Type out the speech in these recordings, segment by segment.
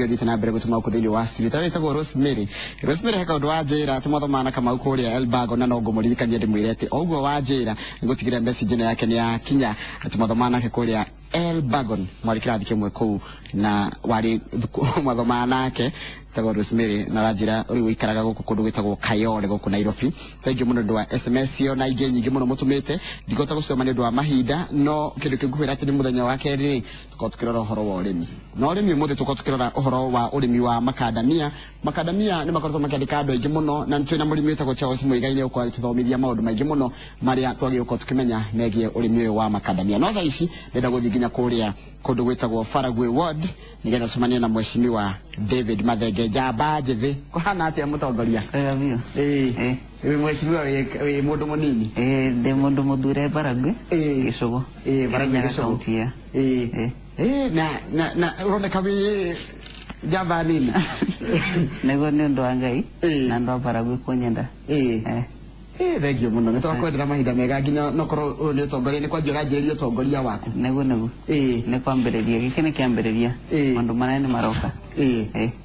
Yodita na mbere gutuma ukuthiri wa studio witagwo Rosemary heka undu wa njira tumathomana kama ukuria Elbago na no ngumuririkania ndimwirete ogwo wa njira ngutigira message yake ni ya kinya tumathomana ke kuria Elbago mwari kirathi kimwe ku na wari mathomana nake tagwo Rosemary na rajira uri wikaraga guku kundu gwitagwo Kayole guku Nairobi thank you muno ndwa SMS yo na inge nyingi muno mutumite ndigota gusoma ni ndwa mahinda no kindu kinguhira ati ni muthenya wa keri tukotukirora uhoro wa urimi no urimi muthe tukotukirora uhoro wa urimi wa makadamia ni makorwo makandika andu aingi muno na ntwe na murimi witagwo Charles Muigaine ukwa tuthomithia maundu maingi muno maria twagi uko tukimenya megie urimi uyu wa makadamia no tha ici ndenda guthi nginya kuria kundu gwitagwo Faragwe Ward nigetha cumania na mweshimiwa David Mathenge Jamba Njithi kuhana atia mutongoria mweshimiwa we mundu munini de mundu muthure Faragwe Gicugu Faragwe Gicugu na uroneka wi Jamba nini nego ni undu wa Ngai na ndu wa Faragwe kunyenda thank you muno nitwakwendera mahinda mega nginya nokorwo ni utongoria ni kwanjira njiririo utongoria waku nego ni kwambiriria giki ni kiambiriria mundu manene maroka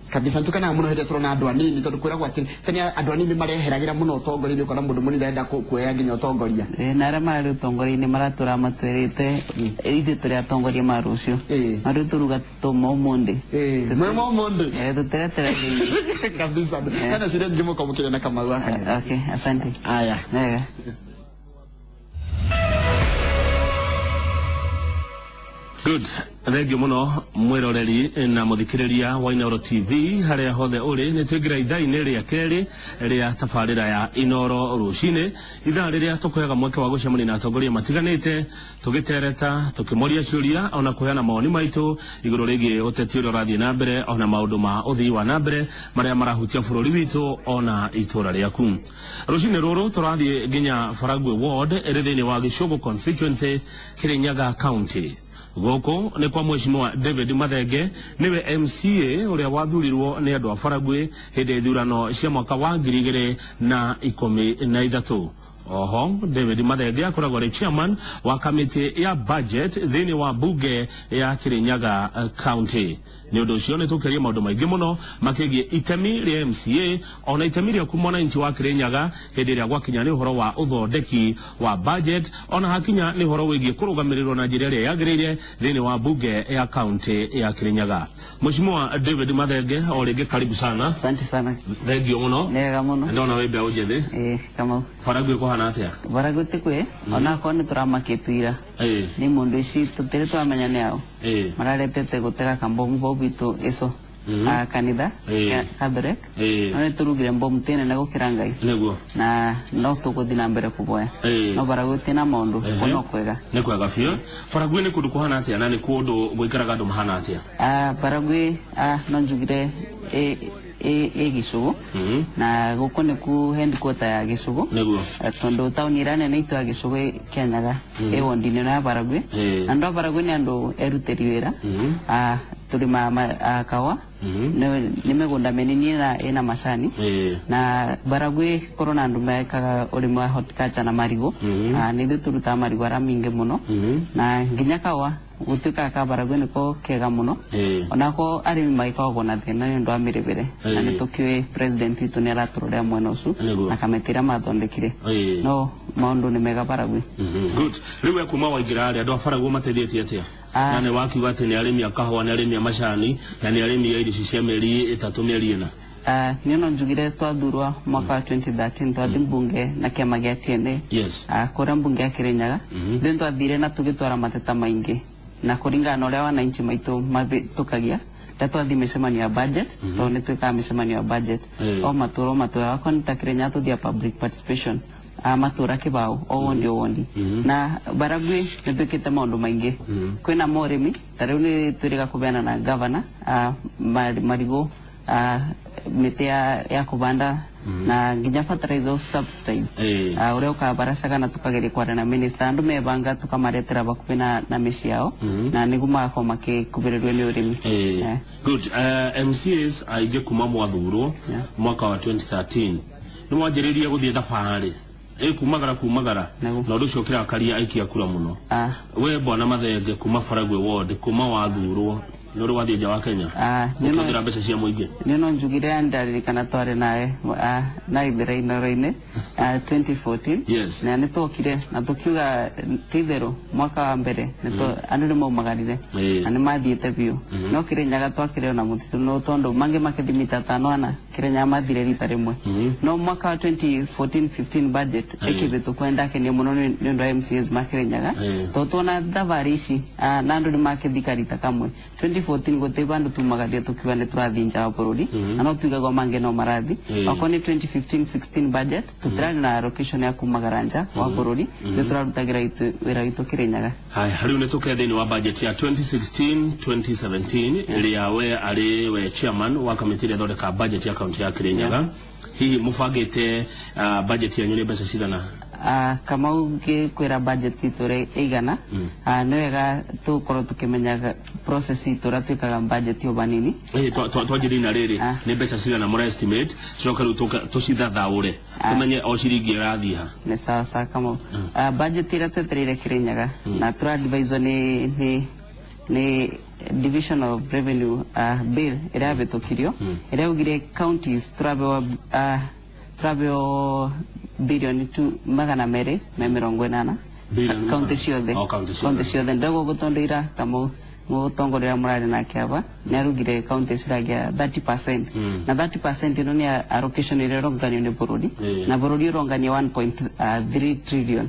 kabisa ntukana muno hede turona andu anini tondu kwiragwo ati tani andu anini mareheragira muno utongoria ni ukona mundu munini ndenda kuoya nginya utongoria na ara mari utongoria ni maratura matwerete ithe turi atongoria marucio mari turuga tomo monde mwemo monde tuteretera kabisa kana shire ngimo kwa mukire na kama waka okay asante aya Good. Thank you muno mwiroreri na muthikiriria wa Inoro TV haria hothe uri ni twingira ithaa-ini ria keri ria tabarira ya Inoro rucini ithaa riria tukuhega mweke wa gucemania na atongoria matiganite tugitereta tukimoria ciuria ona kuheana maoni maitu iguru rigie uteti uria urathie na mbere ona maundu ma uthii wa na mbere maria marahutia bururi witu ona itura riaku rucini ruru turathie nginya Faragwe Ward iri thiini wa Gicugu constituency Kirinyaga County goko ni kwa mweshimiwa David Mathenge niwe MCA uria wathurirwo ni andu a Faragwe hindi thurano cia mwaka wa 2013 oho David Mathenge akoragwo ari chairman wa kamiti ya budget thiini wa bunge ya Kirinyaga County ni undu ucio ni tukeria maundu maingi muno makigie itemi ria MCA ona itemi ria kumona inchi wa Kirinyaga hindi ria gwakinya ni uhoro wa uthondeki wa budget ona hakinya ni uhoro wigie kurugamirirwo na njira ria yagirire thiini wa bunge ya county ya Kirinyaga Mheshimiwa David Mathenge oringi karibu sana asante sana thank you muno nega muno ndona we bia ujethi kama Faragwe kuhana atia Faragwe tikwe ona ko ni turamakituira ni mundu ici tutire twamenya ni ao mararetete gutega kambomu bobitu eso kanitha Catholic none turugire mbomu tene na gukira Ngai neguo na no tuguthi na mbere kuboya no Faragwe tina maundu ono kwega ni kwega fio Faragwe ni kundu kuhana atia na ni kundu gwikaraga andu mahana atia Faragwe no njugire Gicugu na guko ni ku headquarter ya Gicugu neguo tondu tauni irane ni itu ya Gicugu Kianyaga wondini na Faragwe andu a Faragwe ni andu eruteri wira turi kawa ni megunda menini na ina macani na Faragwe korona andu mekaga urimi wa horticulture na marigo ni thu turuta marigo ara mingi muno na nginya kawa gutuika ka Faragwe niko kega muno onako arimi maikagwo na thina ni ndu wa miribire na ni tukiwe president itu ni araturorea mwena ucu na kametira mathondekire no maundu ni mega Faragwe good riwe kuma waingira ari andu a Faragwe matethietie atia na ni wakiuga ati ni arimi a kahua ni arimi a macani na ni arimi a irio cia mieri 3 mieri 4 nino njugire twathurwa mwaka wa 2013 twathi mbunge na kiama gia TNA kuria mbunge ya Kirinyaga then twathire na tugitwara mateta maingi na kuringana na uria wananchi maitu mabitukagia twathi micemanio ya budget to ni twika micemanio ya budget o matura wako ni Kirinyaga tuthia public participation matura kibao owondi na Faragwe ni twikite maundu maingi kwina morimi tariu ni twiriga kubeana na governor marigo miti ya kubanda na nginya fertilizer subsidized uria ukabaracaga na tukageria kwara na minister andu mebanga tukamaretera bakubi na misi yao na nigu magako makikubirirwe ni urimi good MCAs aige kuma mwathurwo mwaka wa 2013 ni mwanjiriria guthie thabarĩ kumagara na undu ucio kira karia aikia kura muno we bwana Mathenge kuma Faragwe Ward kuma wathurwo Nuru wathi nja wa Kenya kuthira mbeca cia muingi nino njugire ndarikana tware nae na ibere inoro-ini 2014 na nitokire na tukiuga tithero mwaka wa mbere nito andu ni maumagarire na ni mathiete biu no Kirinyaga twakire na mutitu no tondo mange makithimita tano ana Kirinyaga mathire rita rimwe no mwaka wa 2014-15 budget ekibitu kwenda kene muno ni ndo MCAs ma Kirinyaga to tona thavari ici na andu ni makithika rita kamwe 2014 gote bandu tumagaria tukiwa ni turathi nja wa bururi na no tuigaga mange no marathi akoni 2015-16 budget tutrani na allocation ya kumagaranja wa bururi ni turarutagira wira itu Kirinyaga hari une tuke thini wa budget ya 2016-2017 iria we ari we chairman wa committee ya thondeka budget ya county ya Kirinyaga hihi mufagite budget ya nyune mbeca cigana kama uge kwera budget itore igana no wega tukoro tukimenyaga process itora twikaga budget yo banini twajiri na riri ni mbeca cigana mora estimate coka ru tucithathaure tumenye o ciringi rathiha ni sawa kama budget ira tweterire Kirinyaga na tura advisor ni Division of Revenue bill ira betokirio ira ugire counties turabeo bilioni 280 county ciothe ndogo gutondira kama mutongorera murari na kiaba ni arugire county ciragia 30% na 30% ino ni allocation ile ronganio ni bururi na bururi ronganio 1.3 trillion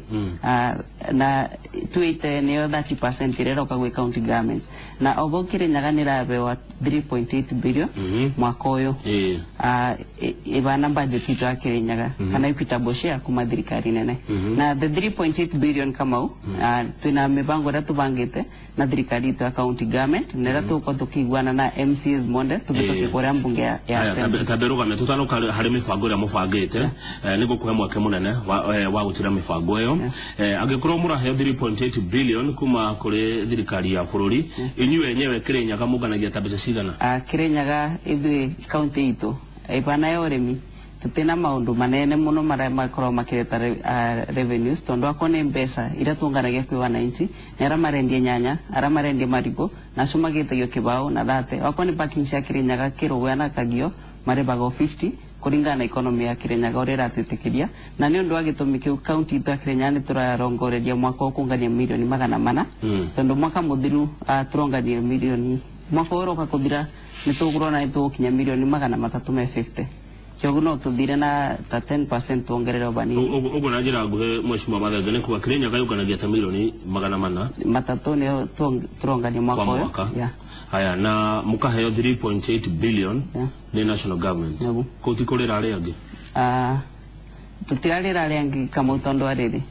na tuite ni 30% ile roka gwe county governments na obo Kirinyaga ni rabewa 3.8 billion mwaka uyu ibana budget itu ya Kirinyaga kana ipita boshia kuma thirikari nene na the 3.8 billion kama tuna mibango ratu bangite na thirikari itu county government nera tuko tukigwana na MCAs monde tugitoke kore mbunge ya taberuga metutano hari mifango ya mufagite niko kuhe mwake munene wa gutira mifango yo agikoro murahe 3.8 billion kuma kore thirikari ya bururi inywe enyewe Kirinyaga muganagia tabeca cigana Kirinyaga ithui county itu ibana ya urimi tutena maundu manene muno mara makoro makireta revenues tondo akone mbeca ira tunganagia kwi wananchi nera marendie nyanya ara marendie marigo na sumagite yo kibao na date akone parking cia Kirinyaga kirugwa na kagio marebago 50 kuringana na economy ya Kirinyaga orera twitikiria na ni undu agitumiki county itu ya Kirinyaga ni turarongoreria mwaka okungania milioni 400 tondo mwaka muthiru turongania milioni mwaka uroka kuthira ni tugurona itu kinya milioni 350 kyoguno tuthire na 10% ongerera bani ugo na njira nguhe mweshimwa mathaga ni kuwa Kirinyaga yuganagia ta milioni 400 matatu ni turongania mwaka uyu haya na mukaheo 3.8 billion ni national government kutikorera ari angi tutirarira ari angi kama tondo ariri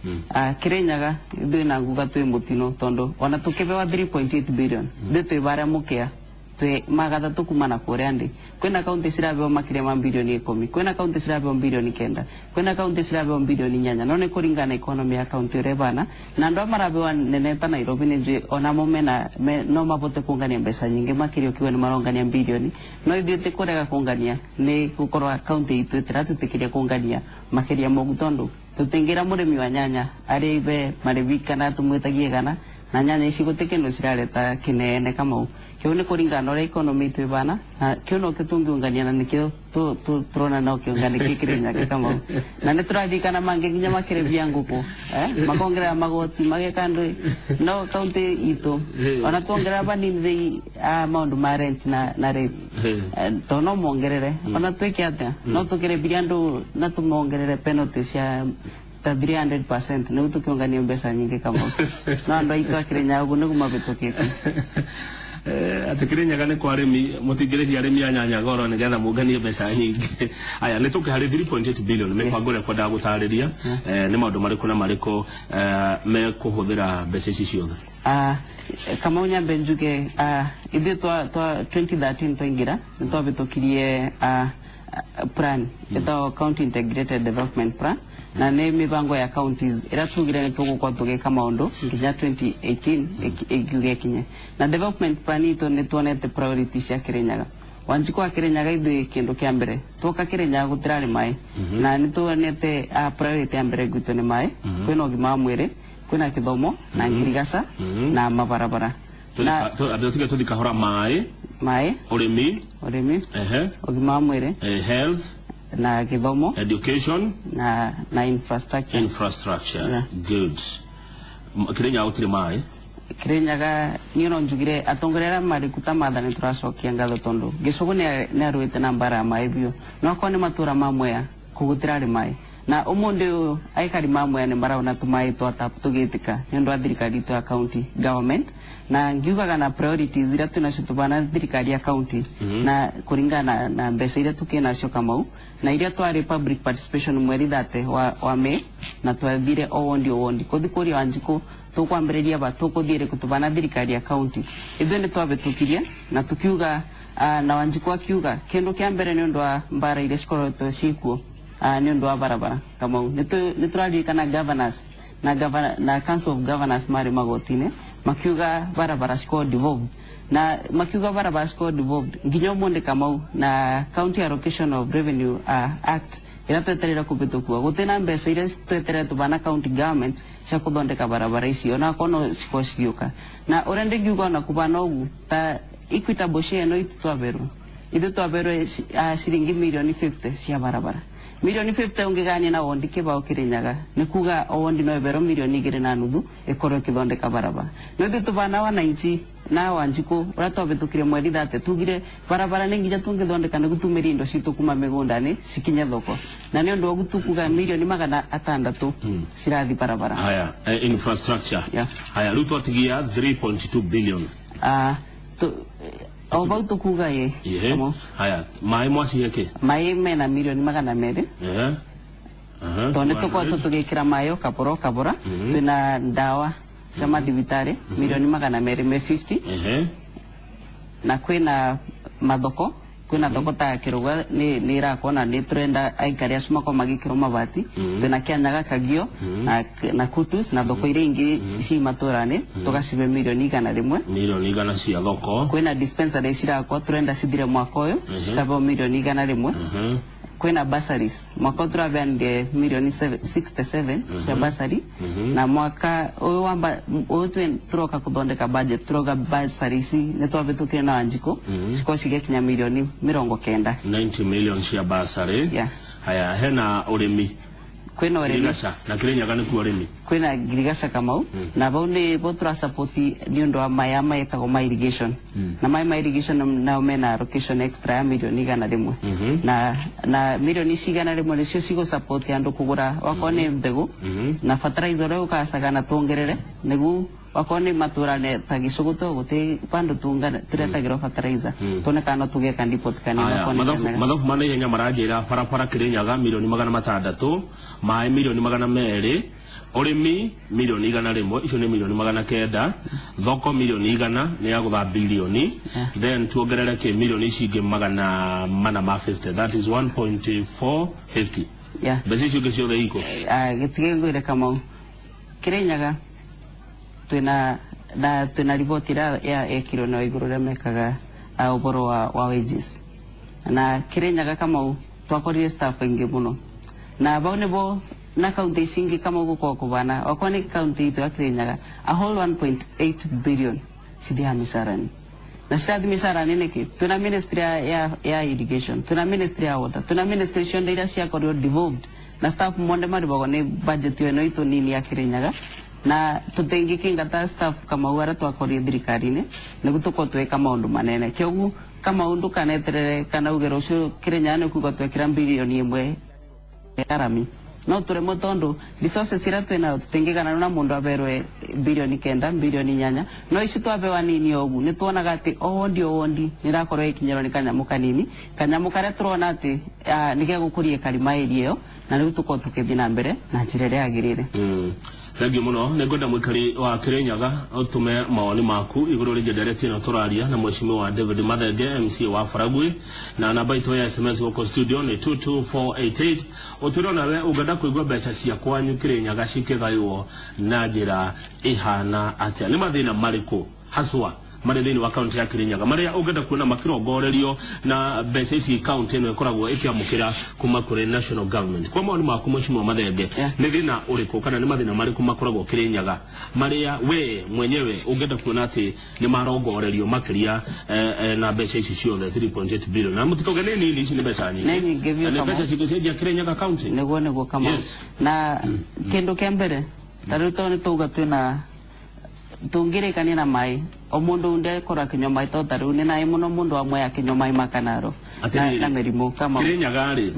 Kirinyaga ithui na nguga twi mutino tondo ona tukibewa 3.8 billion ndeto ibara mukia twe magatha tukumana kore andi kwena county cirabewa makire ma bilioni 10 kwena county cirabewa bilioni 9 kwena county cirabewa bilioni 8 none kuringana economy ya county rebana na ndo marabewa neneta Nairobi nje ona momena no mabote kungania mbeca nyingi makire kiwe ni marongania bilioni no ithiete kurega kungania ni gukorwa county itu tiratutekiria kungania makiria mogutondo tutengira murimi wa nyanya ari ibe maribikana tumwetagie gana na nyanya ici gutikendo cirareta kinene kama kyo ni kuringana ore economy tu bana na kyo no kitungiungania na nikyo turona no kiungania Kirinyaga kama na ne turadikana mange ginya makire bianguko makongera magoti magekando no county itu ona tuongera bani ni amount ma rent na rates to no mongerere ona twekiata no tukire biandu na tumongerere penalties ya 300% ni utukiongania mbeca nyingi kama no ando itwa Kirinyaga ugu nugu mabetokete ati Kirinyaga ni kwa arimi mutigiriria arimi anyanya goro nigetha munganie mbeca nyingi aya ni tuke hari 3.8 billion mifangore kwa da gutariria ni maundu mariku na mariku me kuhuthira mbeca ici ciothe kama unyambe njuge ithu twa 2013 twaingira nitwabitukirie plan ito county integrated development plan na ne mibango ya counties ira tugire ni tugukwa tugeka maundu nginya 2018 ekiuge kinye na development plan ito ni tuonete priorities ya Kirinyaga wanjiko wa Kirinyaga ithu kindu kia mbere tuka Kirinyaga gutirari mai na ni tuonete priority ya mbere gutu ni mai kwina ugima wa mwiri kwina kithomo na ngirigasha na mabarabara na abetuke tuthika hora mai urimi ogima mwire health na githomo education na infrastructure yeah. Good. Kirenya utire mai Kirenyaga niyo njugire atongorera mari kutamadhani turacokia ngatho tondu gicugu ni arwite na mbara mai bio no ko ni matura mamwe kugutirari mai na umundu aikari mamwe ni marauna tumai twatap tugitika ndio athirikari tu county government na ngiugaga na priorities ira tunacitubana thirikari ya county na kuringana na mbeca ira tukena cio kamau na iria twari public participation mweri thate wa Mei na twathire owondi kuthikuria wanjiko tukwambiriria ba tukuthire kutubana thirikari ya county ithu ni twabetukirie na tukiuga na wanjiko akiuga kendo kia mbere ni ndwa mbara ile cikoroto cikuo ni ndwa barabara kamau ni turaririkana governors na council of governors mari magotine makiuga barabara ciko devolved na makiuga barabara ciko devolved nginyo monde kamau na county allocation of revenue act ira tweterera kubitukua gutena mbeca ira tweterera tubana county government cia kuthondeka barabara icio na kono ciko cigioka na urende ngiuga na kubana ugu ta equitable share no itwaberu ithu twaberu ciringi milioni 50 cia barabara milioni 50 ungigania na wondi kibao Kirinyaga ni kuga wondi no bero milioni 2.5 ikoro kithondeka barabara no ithu tubana wa 90 na wanjiko ura twabetukire mweri thate tugire barabara ni nginya tungithondeka ni gutumira indo citu kuma migundani sikinya thoko na ni undu ogutukuga milioni 600 cirathi barabara haya infrastructure yeah. Haya ruto tigia 3.2 billion Obautu kuga ye. Haya, mai mwasi yake. Mai mena milioni 200. Tone tuko tutugikira mayo kabora. Tuna dawa cia thibitari milioni 200 me 50. Na kwina mathoko kwina thoko ta kiruga ni irakona ni trenda aikari acuma ko magikiro mabati tuna Kianyaga Kagio na Kutus na thoko ire ingi ci maturane tugacibe milioni 100 milioni 100 cia thoko kwina dispensary cirakwa trenda cithire mwaka uyu cikabo milioni 100 kwina bursaries mwaka turabende milioni 67 cia bursary na mwaka uyu wamba turoka kuthondeka budget turoga bursaries ni twabetukire na wanjiko ciko cigekinya milioni 90 million cia bursary yeah. Haya hena urimi kwina urimi na Kirinyaga ni ku urimi kwina Girigasha kamau na bau ni bo tura support ni ndo mayama yakago ma irrigation na ma irrigation na mena allocation extra ya milioni 100 na milioni 100 nicio cigo support andu kugura wakone mbegu na fertilizer ro ukasagana tuongerere nigu wakone maturane tagicuguto guti pandu tungana turetagira fertilizer tonekana tugeka depot kanina wakone mathafu mane yenya marajira para Kirinyaga milioni 600 mai milioni 200 urimi milioni 100 icio ni milioni 900 thoko milioni 100 ni ya gutha bilioni then tuongerere ke milioni cingi 450 that is 1.450 yeah basi icio cio theiko gitige ngwire kama Kirinyaga tuna ripoti ya ekiro na iguru remekaga uboro wa wages na Kirinyaga kama twakorire staff ingi muno na bau nebo na county singi kama guko kubana wakoni county itu ya Kirinyaga a whole 1.8 billion sidia misarani na stadi misarani neki tuna ministry ya irrigation tuna ministry ya water tuna ministry shonda cia korio devolved na staff monde mari bagone budget yo itu nini ya Kirinyaga na tutengi kingata staff kama uara twakorie thirikari-ini nigutuko tweka maundu manene kiogu kama undu kaneterere kana ugero ucio Kirinyaga ni kuga twekira bilioni 1 arami no turemo tondu resources ira twena tutengegana na mundu aberwe bilioni 9 bilioni 8 no ici twabewa nini ogu ni tuonaga ati ondi nirakorwo ikinyero ni kanyamu kanini kanyamu kare turona ati nige gukurie kalima iriyo na riu tuko tukithi na mbere na njira ria agirire Thank you muno negoda mwikari wa Kirinyaga utume maoni maku iguru rigenderete no turaria na mheshimiwa David Mathenge MC wa Faragwe na namba itu ya SMS wako studio ni 22488 uturona we uganda kuigwa mbeca cia kwanyu Kirinyaga cikigaywo na njira ihana atia ni mathina mariko haswa mari thini wa county ya Kirinyaga maria ungenda kuona makirongorerio na mbeca ici county ino ikoragwo ikiamukira kuma kuri national government kwa maoni maku Mheshimiwa Mathenge ni thina uriku kana ni mathina mariku makoragwo Kirinyaga maria we mwenyewe ungenda kuona ati ni marongorerio makiria na mbeca ici ciothe 3.8 billion na mutikoge nini ici ni mbeca nyingi na mbeca cigocenjia Kirinyaga county nego kama na kendo kembere taruto ni tuga twina tungirikania na mai o mundu unde kora kinywa mai to taru ni na muno mundu amwe ya kinywa mai makanaro na merimu kama Kirinyaga ri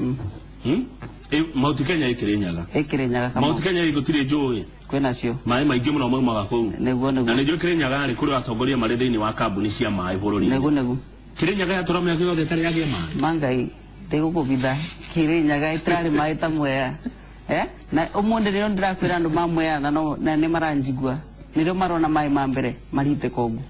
Mount Kenya Kirinyaga kama Mount Kenya igutire njui kwena cio mai maingi muno mwe magaku nego na nijo Kirinyaga ri kuri atongoria mari thini wa kambuni cia mai bururi nego Kirinyaga yatura ya kiothe tari yagie mai mangai tego kubitha Kirinyaga itrari mai tamwe na omunde rero ndirakwira andu mamwe na ni maranjigua nirio marona mai mambere marite kogu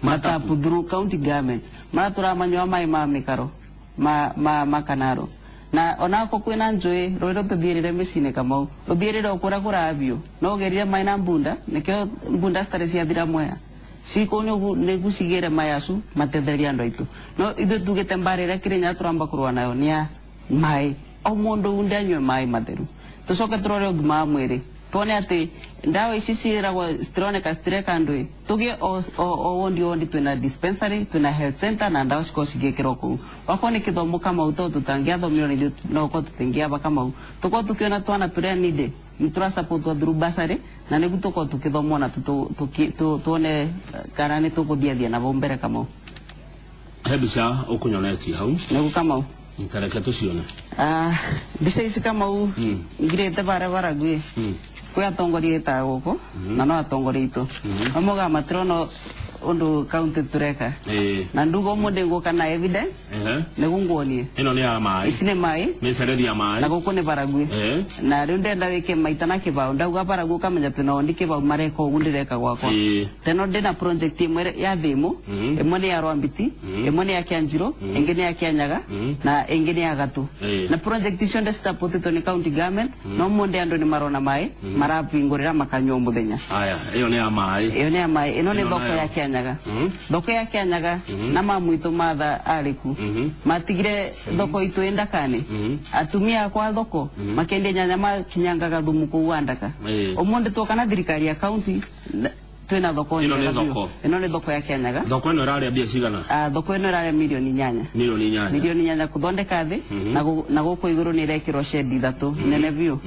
matapu through county government maratura manywa mai mamikaro makanaro na onako kwina njui roiro tuthirire micine kamau tuthirire okura kurabio no gerire mai na mbunda nikio mbunda stare cia thira mwea siko ne gusigere mayasu matetheria andu aitu no ithu tugite mbarire Kirinyaga turamba kurwa nayo nia mai o mundu unde anywe mai matheru tucoke turore ugima mwiri tuone ati ndawa ici ciragwo cironeka citireka ndui tugie ondi twina dispensary twina health center na ndawa ciko cigikirwo kuu wako ni kithomo kama uto tutangiathomirwo ni no ko tutingiaba kama tuko tukiona twana turia nide mtura support wa through basari na nigu tuko tukithomo na tuone kana ni tukuthia na bombere kama hebisha ukunyoneti hau nigu kama ntareke tucione bisa isi kama ngirete bara gwe kwa atongoria ta goko na no atongoria itu amoga matrono undu county tureka na ndugo munde ngoka na evidence negungonie ino ni ya mai isine mai meferedi ya mai na goko ne baragwe na runde nda weke maitana kibao ndauga baragwe kamenya tuna ondike ba mareko gundireka gwako teno ndena project imwe ya thimu emwe ni ya Rwambiti emwe ni ya Kianjiro engene ya Kianyaga na engene ya Gatu na project icio nda support ni county government no munde ando ni marona mai marapingurira makanywa muthenya aya iyo ni ya mai ino ni thoko ya Kianyaga thoko ya Kianyaga na mamuito matha ariku matigire thoko itu endakane atumia kwa thoko makende nyanya makinyangaga thumu kuwandaka omonde tokana thirikari ya county twina thoko ino ni thoko ya Kianyaga thoko ino rari abia cigana thoko ino rari milioni 8 milioni 8 kuthondeka thi na guko iguru ni rekirwo shed 3 nene biu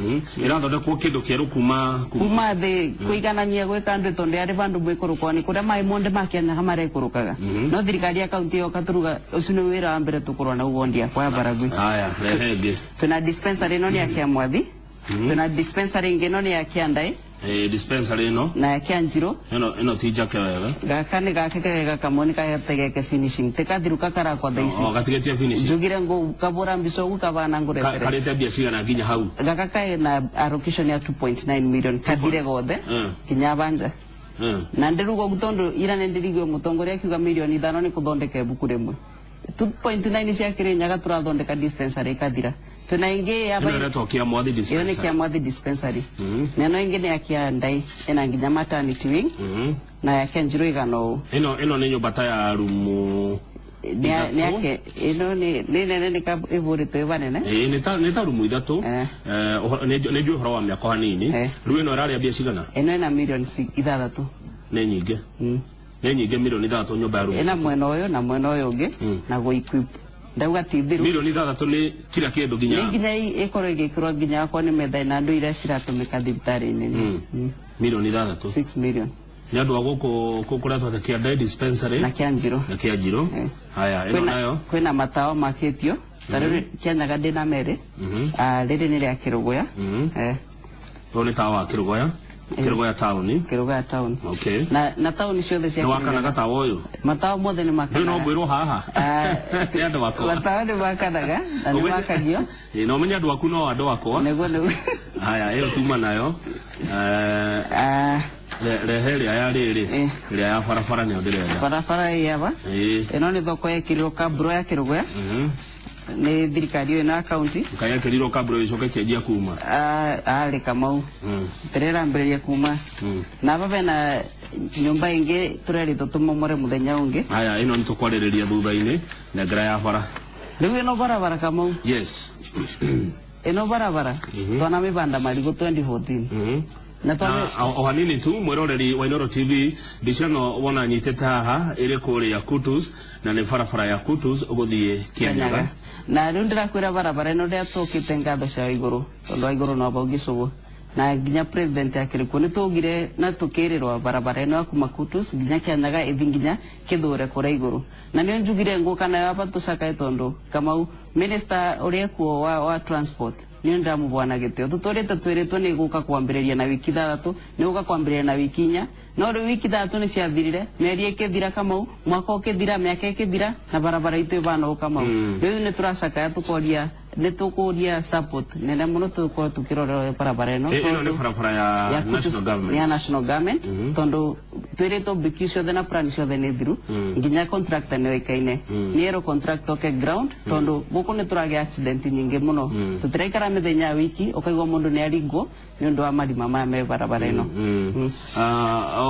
irathondekwo kindu kieru kuma thi kuiganania gwika ndu tonde ari bandu mwikuruko ni kuria mai monde ma Kianyaga marekurukaga no thirikari ya county yo katuruga ucune wira wa mbere tukurwa na ugondia kwa baragwi aya rehege tuna dispensary no ni ya Kiamwathi tuna dispensary ingeno ni ya Kiandai dispensary no na ya Kianjiro ino tija kewega gakane gakekega kamoni kayategeke finishing tekathiruka kara kwa daisi gatigetia finishing jugire ngo kabora mbiso gukabana ngure karete bia cigana ginya hau gakakae na allocation ya 2.9 million kadire gothe kinyabanja na ndirugo gutondo ira nendirigwe mutongoria akiuga milioni 5 ni kuthondeka buku rimwe 2.9 cia Kirinyaga turathondeka dispensary kadira tuna inge ya bai ino Kiamwathi dispensary ino Kiamwathi dispensary neno inge ni ya Kiandai ina nginya maternity wing na ya Kianjiro igano ino ni nyumba ta ya rumu ni yake ino ni nene ka iburi to ibanene ni ta rumu ithatu ni ju horo wa miako hanini ru ino rari abia cigana ino ina milioni 6 ni nyinge ni nyinge milioni 3 nyumba ya rumu ina mwena uyu na mwena uyu ungi na go equip ndauga tithiru milioni 3 ni kila kindu ginya ikoro igikirwo ginya kwa ni metha na ndu ira ciratumika thibitari nini milioni 3 6 million ni andu agoko kukuria twata Kiandai dispensary na Kianjiro haya ino nayo kwina matao maketio tari Kianyaga ndina mere riri ni ria Kirugoya ni tawa Kirugoya Kirugoya town okay na town ciothe cia wakanaga tawa uyu matao mothe ni makanaga no mbwirwo haha ti andu wakwa matao ni makanaga na ni makagio no menya andu aku no andu wakwa nego haya iyo tuma nayo reheria ya riri ria ya barabara ni ndirenda barabara yaba ino ni thoko ya kiriro kabro ya Kirugoya ni thirikari ina county kaya kiriro kabro icoke kiendia kuma ari kamau terera mbereria kuma na baba na nyumba ingi turerito tumomore muthenya ungi aya ino nitukwarireria thutha-ini na ngira ya bara riu ino barabara Kamau yes ino barabara twana mibanda marigo 2014 na ohanini tu mwiroreri wa Inooro TV bishano wona nyitete haha iri kuri ya Kutus na ni barabara ya Kutus uguthie Kianyaga na riu ndirakwira barabara ino ndiatukite ngatho cia iguru tondu iguru no baugicugu na ginya president akirikuo nitugire na tukirirwa barabara ino kuma Kutus ginya Kianyaga ithinginya kithure kura iguru na nio njugire nguka nayo apa tucakae tondu Kamau minister uria kuo wa transport nio ndamu bwana gitio tutorete twiritwo ni guka kwambiriria na wiki 3 ni guka kwambiriria na wiki 4 no ri wiki 3 ni ciathirire meri ikithira Kamau mwaka ukithira miaka ikithira na barabara itu bana Kamau riu ni turacaka tukoria nitukuria support nene muno tukoro tukirora barabara ino ino ni barabara ya national government ya national government tondu twiritwo bikisho thena plan cio thene thiru nginya contractor ni wekaine ni ero contractor ke ground tondu guku ni turage accident nyingi muno tutiraikara mithenya wiki ukaigwa mundu ni aringo ni undu wa marima ma me barabara ino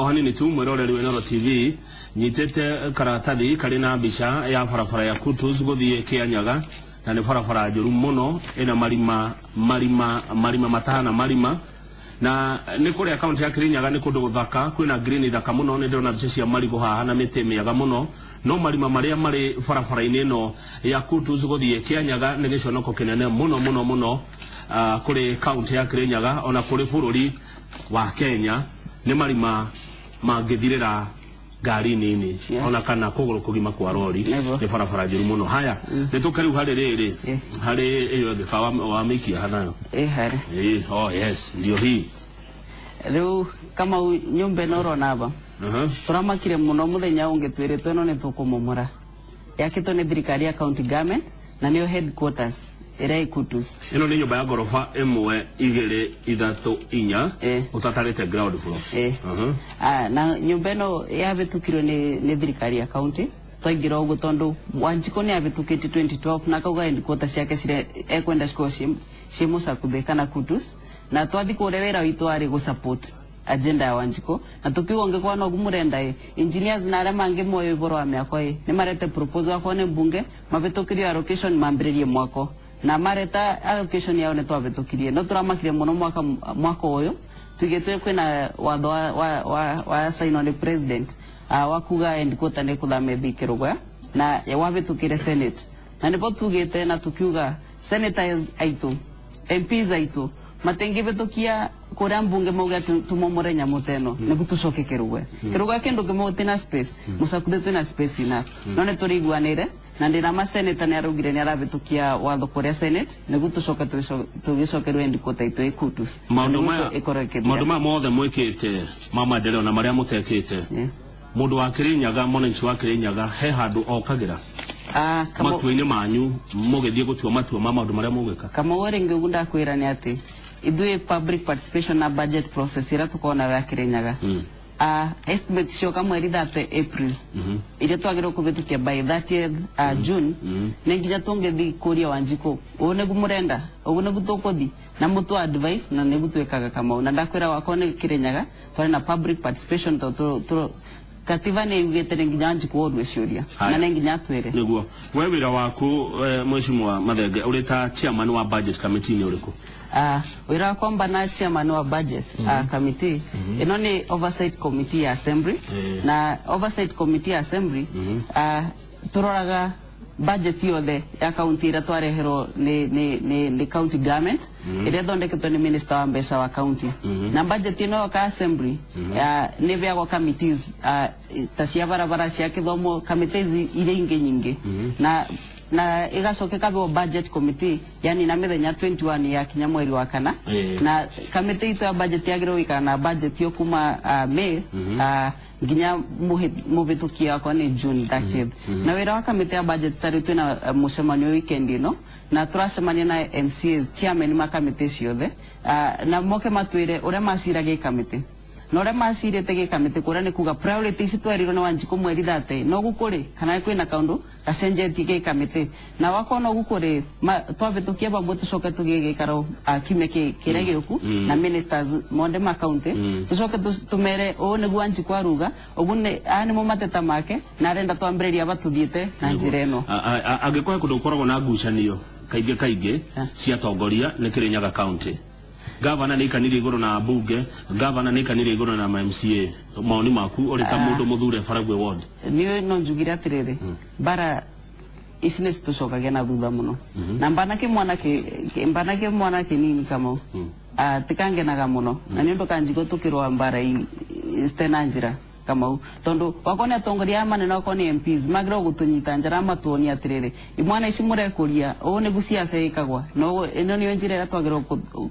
hanini tu mwiroreri wa Inooro TV nyitete karatathi kari na mbica ya barabara ya Kutus guthie Kianyaga na ni barabara njuru muno ina marima matana marima na ni kuri account ya Kirinyaga ni kundu guthaka kwina green thaka muno ni ndona mbica cia marigo haha na miti miaga muno no marima maria mari barabara-ini ino ya Kutus guthie Kianyaga ni giconoko kinene muno kuri county ya Kirinyaga ona kuri bururi wa Kenya ni marima mangithirira gari nini ona kana kuguru kugima kwa rori ni barabara njuru muno haya nitukariu hari riri hari iyo thikawa wa mikia hanayo hari oh yes ndio hii riu kama nyumba noro naba turamakire muno muthenya ungi twiritwo no nitukumomora yakitwo ni thirikari ya county government na niyo headquarters ira Kutus ino ni nyumba ya gorofa 1 2 3 4 utatarite ground floor na nyumba ino yabitukirwo ni thirikari ya county twaingira ugu tondu Wanjiko ni abitukite 2012 na kauga headquarters ciake cire ekwenda ci Musakuthe kana Kutus na twathi kure wira witu ari go support agenda ya Wanjiko na tukiwonge kwa no gumurenda engineers na ara mangi moyo iboro wa miako ni marete proposal akwa ne mbunge mabitukirio allocation mambiririe mwako na mareta allocation yao netwabetukirie no turamakire muno mwaka uyu tugetwe kwina watho wa sign on the president wakuga endikota ne kuthame thikirugwa na wabetukire senate na nipo tugete na tukiuga senators aitu MPs aitu matengi betukia kuria mbunge mauga tumomore nyamuteno ne gutucoke kirugwa kendo kemotina space Musakuthe twina space ina none turiguanire na ndina ma senator ne arugire ne arabetukia watho kuria senate ne gutucoka tugicokerwe endikota itu Kutus maundu ma mothe mwikite mama ndero na maria mutekite mundu wa Kirinyaga mwananchi wa Kirinyaga he handu okagira matuini manyu mugithie gutua matua ma maundu maria mugwika kama wore ngugunda kwira ni ati idue public participation na budget process ira tukona ya Kirinyaga estimate shoka mweri 30 April ile twagiro kubetukia by 30th June nenginya tungethi kuria Wanjiko one gumurenda one gutokothi na mutu advice na ne gutwekaga kama na ndakwira wakone Kirinyaga twari na public participation to katiba ne yugete nginya Wanjiko odwe ciuria na nginya twere niguo we wira waku mheshimiwa Mathenge urita chairman wa budget committee ni uriku wira kwamba na chairman wa budget committee ino ni oversight committee ya assembly na oversight committee ya assembly turoraga budget yothe ya county ira twarehero ni county government ira thondeketwo ni minister wa mbeca wa county na budget ino ka assembly ni beagwo committees ta cia barabara cia kithomo committees ire inge nyingi na igacoke kabe budget committee yani na mithenya 21 ya kinya mweri wa kana na committee ito ya budget yagiro ikana budget yo kuma May nginya mubitukia kwa ni June 30th na wira wa committee ya budget tari twina mucemanio weekend ino na turacemania na MCAs chairman ma committee ciothe na moke matwire uria maciraga committee no re masirete ge kamite kura ne kuga priorities twarirwo na Wanjiko mweri 30 no gukuri kana kwina kaundu asenjeti ke kamite na wakona gukore twabe tukieba mboto soka tugege karo akime ke kirege uku na ministers monde ma county tusoka tumere one gwanji kwa ruga ogune ani mo mateta make na renda twambireria batuthiete na njireno agekwa kudokorwo na gucanio kaige cia tongoria ne Kirinyaga county Gavana ni kanire iguru na bunge gavana ni kanire iguru na MCA maoni maku ori ta mundu muthure Faragwe ward ni no njugira atiriri bara isines tucokagia na thutha muno na mbanake mwanake nini kama tikangenaga muno na ni undu kanjigo tukirwa mbara stena njira kama tondu wakone atongoria manene wakone MPs magro gutunyita njara matuoni atiriri imwana ici murekuria one guciaca ikagwa no eno ni njira ira twagirwo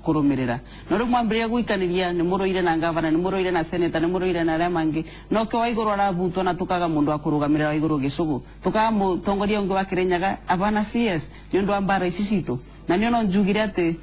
kurumirira no ri mwambiria guikaniria ni muroire na gavana ni muroire na senator ni muroire na ramangi no ke wa iguru arabutwa na tukaga mundu akurugamirira wa iguru gicugu tukaga mutongoria ungi wa Kirinyaga abana CS ni undu wa mbara ici citu na ni ono njugire ati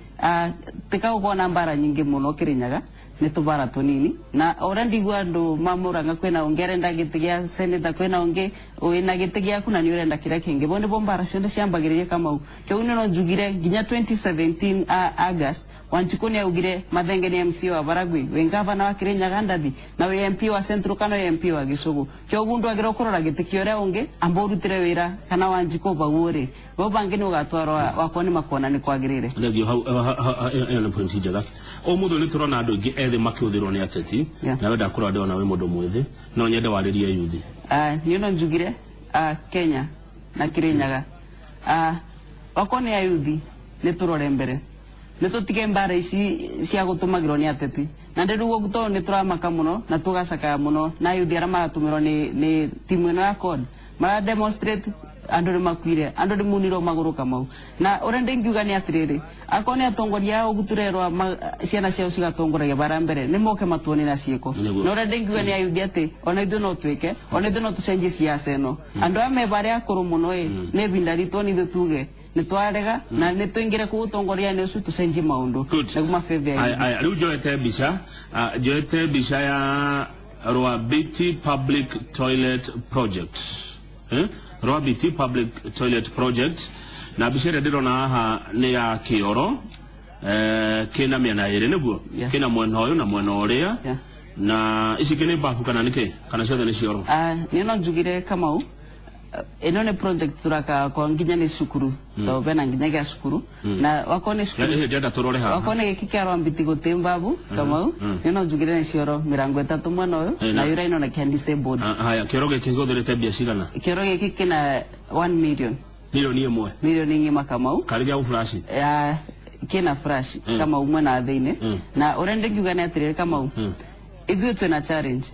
tikagwa mbara nyingi muno Kirinyaga ni tubara tunini na already gwandu mamuranga kwena ongerenda gitigia senator kwena onge wina gitigia kuna ni urenda kira kingi bonde bombara cionde ciambagiririe kama kyo no njugire ginya 2017 August wanchikoni augire mathengeni MC wa Baragwe wengava wa Kirinyaga ndathi na we MP wa Central kana MP wa Gicugu kyo gundu agira kurora gitikio ria onge amborutire wira kana wanjiko bagure bo bangeni ugatwarwa wakoni makona ni kwagirire ndegio hau ene point njega o mutho ni turona andu ingi ethe makiuthirwo ni ateti na wenda kurwa ndona we mundu mwithi no nyende waririe yuthi ni no njugire Kenya na Kirinyaga wakoni ya yuthi ni turore mbere ni tutige mbara ici cia gutumagirwo ni ateti na nderu guto ni turamaka muno na tugacaka muno na yuthi ara maratumirwo ni timu ino ya CORD mara demonstrate andu ni makwire andu ni muniro maguru kamau na urende ngiuga ni atiriri akone atongoria uguturerwa ciana cia cigatongoragia bara mbere ni moke matuoni na cieko na urende ngiuga ni ayuthi ati ona ithu no twike ona ithu no tucenjie ciaca ino andu ame bare akuru muno ne bindari ni tuge ni twarega na ni tuingire ku utongoria ni ucu tucenjie maundu naguma feve riu joete bica ya Rwabiti Public Toilet Project Rwabiti Public Toilet Project na bicere ndirona haha ni ya Kioro kina miena iri niguo kina mwena uyu na mwena uria na ici kini bafu kana nike kana ciothe ni cioro ni no njugire Kamau eno ne project turaka kwa nginya ni cukuru to bena nginya ya cukuru na wakone cukuru ndenda turore haha wakone gikikya Rwambiti gutimbabu Kamau ni no njugire ni cioro mirango 3 mwena uyu na yura ino na can disabled haya kioro gikigotherete bia cigana kioro gikikina 1 million milioni imwe milioni imwe Kamau karigia uflash kina flash kama umwe na thine na urende ngiuga ni atiriri Kamau ithuĩ twina challenge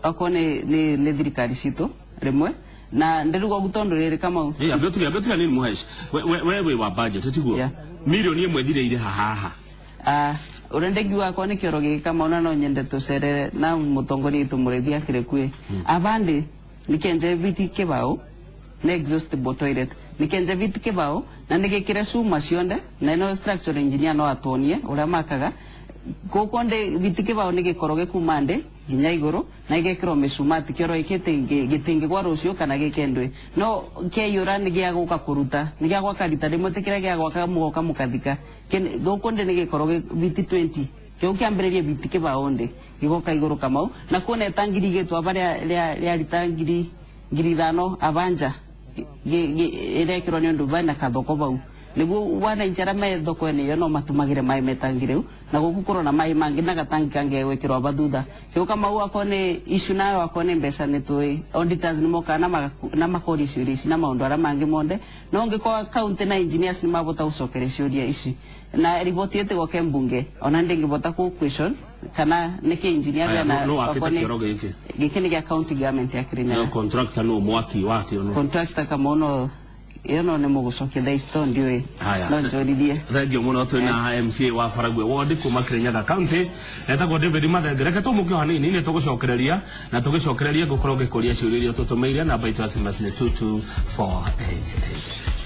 akone ni thirikari cito rimwe na nderuga gutondorere Kamau abiotuga nini muhaishi wewe wa budget tiguo milioni imwe thireire haha urende ngiuga akone kioro giki Kamau na no nyende tucerere na mutongoria tumurithia kirekue abandi nikenje viti kibao na exhaustible toilet nikenje viti kibao na nigikire cuma cionde na no structural engineer no atonie uria makaga kokonde viti kibao nigikoroge kumande ginya iguru na igekiro mesumati kioro ikete gitingi kwa rucio kana gikendwe no keyura nigia guka kuruta nigia gwa karita rimwe tikira gia gwa mugoka mukathika gokonde nigikoroge viti 20 kyo kiambereria viti kibao nde gigoka iguru Kamau na kuona tangiri getwa baria ritangiri ngirithano abanja irekirwo ni undu bana kathoko bau niguo wana injara me thoko ni yo no matumagire mai metangire na gukukorwo na mai mangi na gatangi kange wekirwo bathutha kyo Kamau akone issue nayo akone mbeca ni tui auditors ni moka na makori ciuria na maundu ara mangi monde no ngikwa county na engineers ni mabota ucokere ciuria ici na riboti yete goke mbunge ona ndingibota ku question kana niki engineer na akone gikini ya county government ya Kirinyaga contractor no mwaki wake ono contractor kama ono eno ne mugucokia thaisto ndiwe no njorithie thengio muno twina MCA wa Faragwe ward kuma Kirinyaga county etagwo David Mathenge reke tumukio hanini ni tugucokereria na tugicokereria gukorwo ngikuria ciuria tutumeire namba itu ya 222488